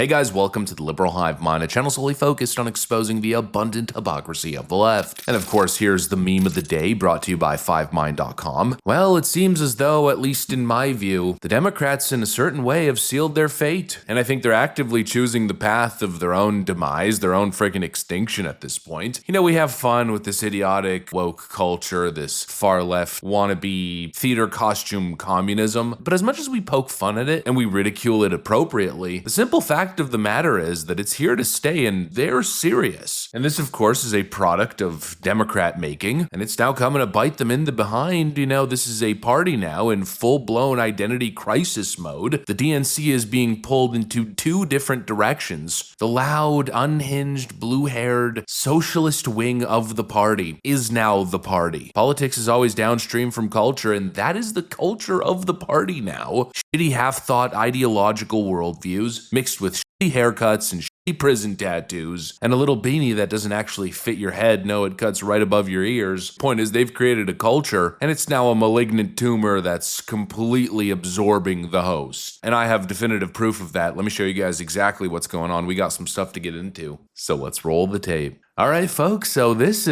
Hey guys, welcome to the Liberal Hive Mind, a channel solely focused on exposing the abundant hypocrisy of the left. And of course, here's the meme of the day brought to you by 5mind.com. Well, it seems as though, at least in my view, the Democrats in a certain way have sealed their fate. And I think they're actively choosing the path of their own demise, their own freaking extinction at this point. You know, we have fun with this idiotic woke culture, this far left wannabe theater costume communism. But as much as we poke fun at it and we ridicule it appropriately, the simple fact of the matter is that it's here to stay and they're serious. And this, of course, is a product of Democrat making, and it's now coming to bite them in the behind. You know, this is a party now in full-blown identity crisis mode. The DNC is being pulled into two different directions. The loud, unhinged, blue-haired, socialist wing of the party is now the party. Politics is always downstream from culture, and that is the culture of the party now. Shitty half-thought ideological worldviews mixed with shitty haircuts and shitty prison tattoos and a little beanie that doesn't actually fit your head. No, it cuts right above your ears. Point is, they've created a culture, and it's now a malignant tumor that's completely absorbing the host. And I have definitive proof of that. Let me show you guys exactly what's going on. We got some stuff to get into. So let's roll the tape. All right, folks, so this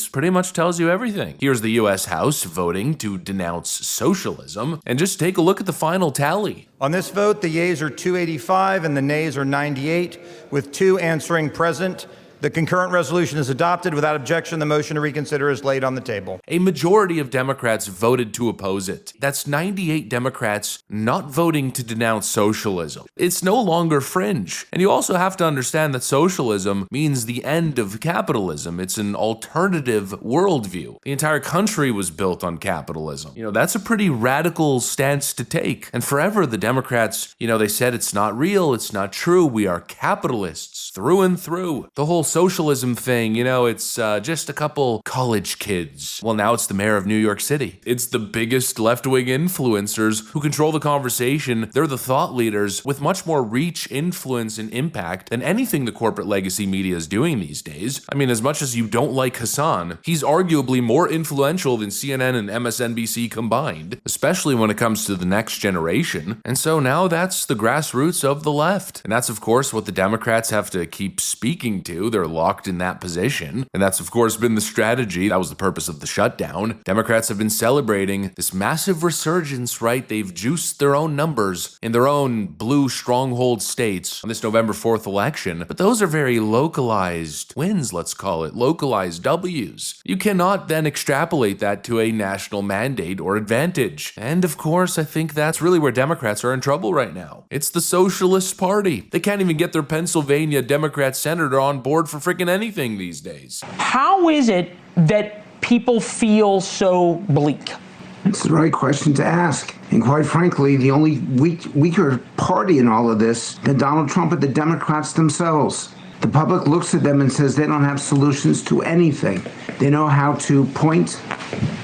pretty much tells you everything. Here's the U.S. House voting to denounce socialism, and just take a look at the final tally. On this vote, the yeas are 285 and the nays are 98, with 2 answering present. The concurrent resolution is adopted. Without objection, the motion to reconsider is laid on the table. A majority of Democrats voted to oppose it. That's 98 Democrats not voting to denounce socialism. It's no longer fringe. And you also have to understand that socialism means the end of capitalism. It's an alternative worldview. The entire country was built on capitalism. You know, that's a pretty radical stance to take. And forever, the Democrats, they said it's not real, it's not true, we are capitalists through and through. The whole socialism thing, it's just a couple college kids. Well, now it's the mayor of New York City. It's the biggest left-wing influencers who control the conversation. They're the thought leaders with much more reach, influence, and impact than anything the corporate legacy media is doing these days. I mean, as much as you don't like Hassan, he's arguably more influential than CNN and MSNBC combined, especially when it comes to the next generation. And so now that's the grassroots of the left. And that's, of course, what the Democrats have to keep speaking to. They're locked in that position. And that's, of course, been the strategy. That was the purpose of the shutdown. Democrats have been celebrating this massive resurgence, right? They've juiced their own numbers in their own blue stronghold states on this November 4th election. But those are very localized wins, let's call it, localized W's. You cannot then extrapolate that to a national mandate or advantage. And of course, I think that's really where Democrats are in trouble right now. It's the Socialist Party. They can't even get their Pennsylvania Democrat senator on board for freaking anything these days. How is it that people feel so bleak? It's the right question to ask. And quite frankly, the only weaker party in all of this than Donald Trump are the Democrats themselves. The public looks at them and says they don't have solutions to anything. They know how to point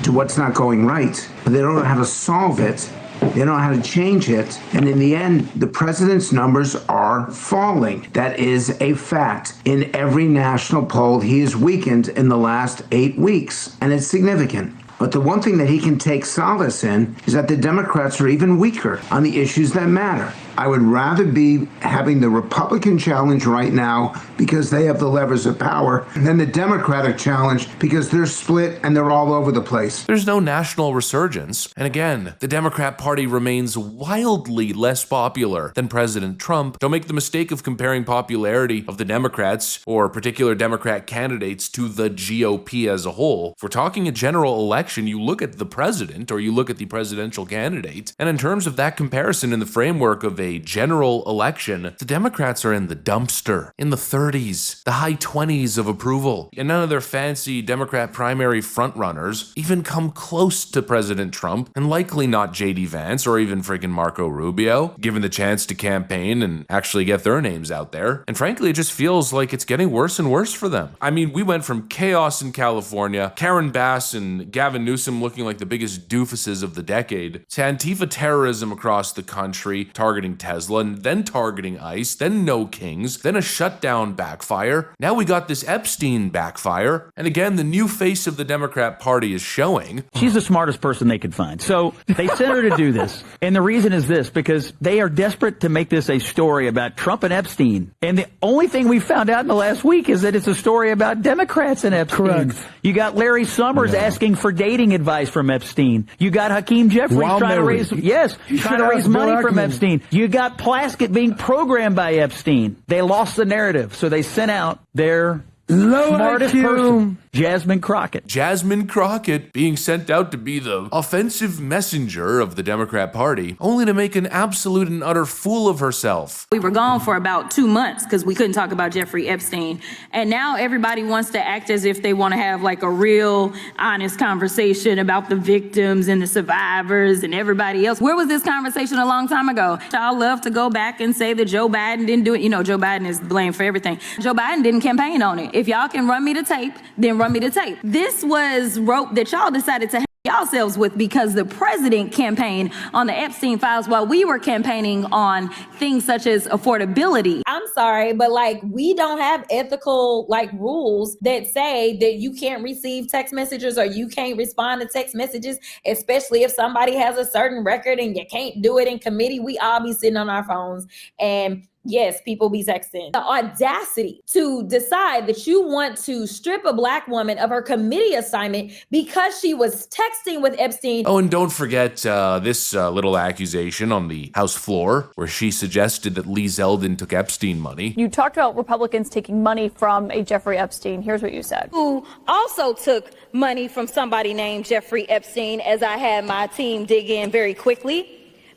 to what's not going right, but they don't know how to solve it. They don't know how to change it. And in the end, the president's numbers are falling. That is a fact. In every national poll, he is weakened in the last 8 weeks, and it's significant. But the one thing that he can take solace in is that the Democrats are even weaker on the issues that matter. I would rather be having the Republican challenge right now because they have the levers of power than the Democratic challenge because they're split and they're all over the place. There's no national resurgence. And again, the Democrat Party remains wildly less popular than President Trump. Don't make the mistake of comparing popularity of the Democrats or particular Democrat candidates to the GOP as a whole. If we're talking a general election, you look at the president or you look at the presidential candidate. And in terms of that comparison in the framework of a general election, the Democrats are in the dumpster, in the 30s, the high 20s of approval. And none of their fancy Democrat primary frontrunners even come close to President Trump, and likely not J.D. Vance or even freaking Marco Rubio, given the chance to campaign and actually get their names out there. And frankly, it just feels like it's getting worse and worse for them. I mean, we went from chaos in California, Karen Bass and Gavin Newsom looking like the biggest doofuses of the decade, to Antifa terrorism across the country, targeting targeting Tesla, and then targeting ICE, then no kings, then a shutdown backfire. Now we got this Epstein backfire. And again, the new face of the Democrat Party is showing. She's the smartest person they could find. So they sent her to do this. And the reason is this, because they are desperate to make this a story about Trump and Epstein. And the only thing we found out in the last week is that it's a story about Democrats and Epstein. Correct. You got Larry Summers asking for dating advice from Epstein. You got Hakeem Jeffries While trying married. to raise, trying to raise money from Epstein. You got Plaskett being programmed by Epstein. They lost the narrative, so they sent out their smartest person, Jasmine Crockett. Jasmine Crockett being sent out to be the offensive messenger of the Democrat Party, only to make an absolute and utter fool of herself. We were gone for about 2 months because we couldn't talk about Jeffrey Epstein. And now everybody wants to act as if they want to have like a real honest conversation about the victims and the survivors and everybody else. Where was this conversation a long time ago? Y'all love to go back and say that Joe Biden didn't do it. You know, Joe Biden is blamed for everything. Joe Biden didn't campaign on it. If y'all can run me the tape, then run me the tape. This was rope that y'all decided to yourselves with because the president campaigned on the Epstein files while we were campaigning on things such as affordability. I'm sorry, but like we don't have ethical like rules that say that you can't receive text messages or you can't respond to text messages, especially if somebody has a certain record and you can't do it in committee. We all be sitting on our phones and yes, people be texting. The audacity to decide that you want to strip a black woman of her committee assignment because she was texting with Epstein. Oh, and don't forget this little accusation on the House floor where she suggested that Lee Zeldin took Epstein money. You talked about Republicans taking money from a Jeffrey Epstein. Here's what you said. Who also took money from somebody named Jeffrey Epstein, as I had my team dig in very quickly.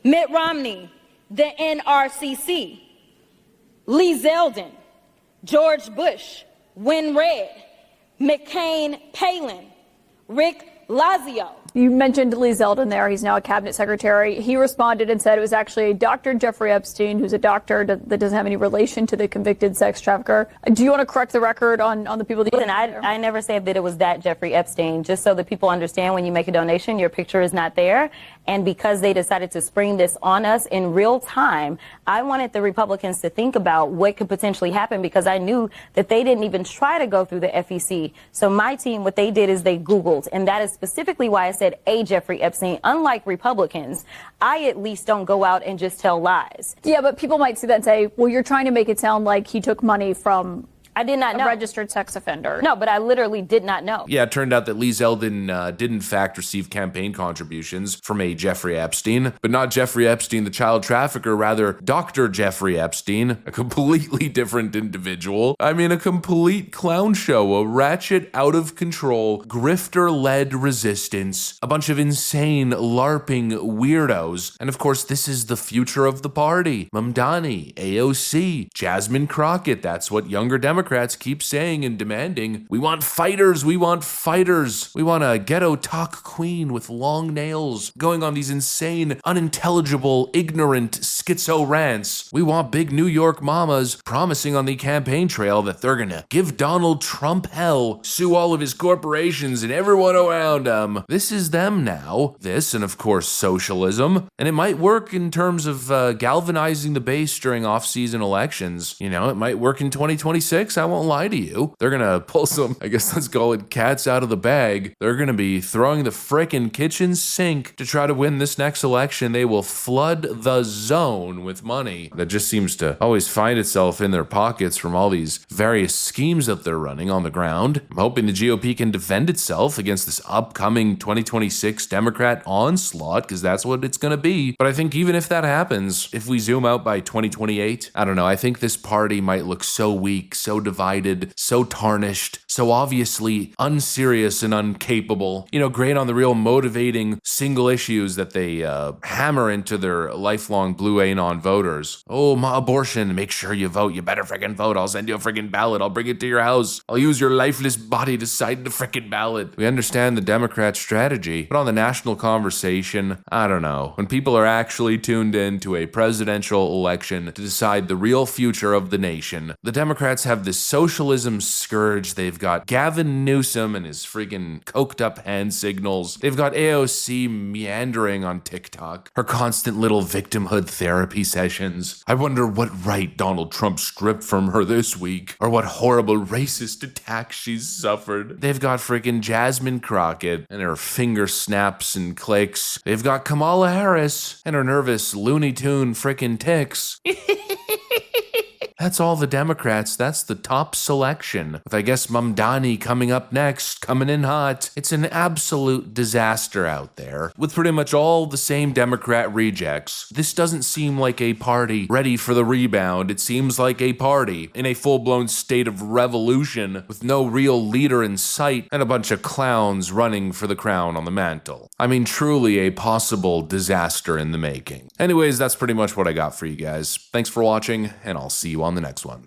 Mitt Romney, the NRCC, Lee Zeldin, George Bush, Win Red, McCain Palin, Rick Lazio. You mentioned Lee Zeldin there. He's now a cabinet secretary. He responded and said it was actually Dr. Jeffrey Epstein, who's a doctor that doesn't have any relation to the convicted sex trafficker. Do you want to correct the record on the people that Listen, I never said that it was that Jeffrey Epstein. Just so that people understand, when you make a donation, your picture is not there. And because they decided to spring this on us in real time, I wanted the Republicans to think about what could potentially happen because I knew that they didn't even try to go through the FEC. So my team, what they did is they Googled, and that is specifically why I said a Jeffrey Epstein. Unlike Republicans, I at least don't go out and just tell lies. Yeah, but people might see that and say, well, you're trying to make it sound like he took money from I did not know. A registered sex offender. No, but I literally did not know. Yeah, it turned out that Lee Zeldin did in fact receive campaign contributions from a Jeffrey Epstein, but not Jeffrey Epstein, the child trafficker, rather Dr. Jeffrey Epstein, a completely different individual. I mean, a complete clown show, a ratchet, out of control, grifter-led resistance, a bunch of insane, LARPing weirdos. And of course, this is the future of the party. Mamdani, AOC, Jasmine Crockett, that's what younger Democrats keep saying and demanding. We want fighters, we want fighters. We want a ghetto talk queen with long nails going on these insane, unintelligible, ignorant schizo rants. We want big New York mamas promising on the campaign trail that they're gonna give Donald Trump hell, sue all of his corporations and everyone around him. This is them now. This, and of course socialism. And it might work in terms of galvanizing the base during off-season elections. You know, it might work in 2026. I won't lie to you. They're gonna pull some, I guess let's call it cats out of the bag. They're gonna be throwing the frickin' kitchen sink to try to win this next election. They will flood the zone with money that just seems to always find itself in their pockets from all these various schemes that they're running on the ground. I'm hoping the GOP can defend itself against this upcoming 2026 Democrat onslaught, because that's what it's gonna be. But I think even if that happens, if we zoom out by 2028, I don't know, I think this party might look so weak, so divided, so tarnished, so obviously unserious and incapable. You know, great on the real motivating single issues that they hammer into their lifelong blue anon voters. Oh, abortion, make sure you vote. You better freaking vote. I'll send you a freaking ballot. I'll bring it to your house. I'll use your lifeless body to sign the freaking ballot. We understand the Democrat strategy, but on the national conversation, I don't know. When people are actually tuned in to a presidential election to decide the real future of the nation, the Democrats have this socialism scourge. They've got Gavin Newsom and his friggin' coked up hand signals. They've got AOC meandering on TikTok, her constant little victimhood therapy sessions. I wonder what right Donald Trump stripped from her this week, or what horrible racist attack she's suffered. They've got friggin' Jasmine Crockett and her finger snaps and clicks. They've got Kamala Harris and her nervous Looney Tune frickin' ticks. That's all the Democrats. That's the top selection. With I guess Mamdani coming up next, coming in hot. It's an absolute disaster out there. With pretty much all the same Democrat rejects, this doesn't seem like a party ready for the rebound. It seems like a party in a full-blown state of revolution with no real leader in sight and a bunch of clowns running for the crown on the mantle. I mean, truly a possible disaster in the making. Anyways, that's pretty much what I got for you guys. Thanks for watching, and I'll see you on the next one.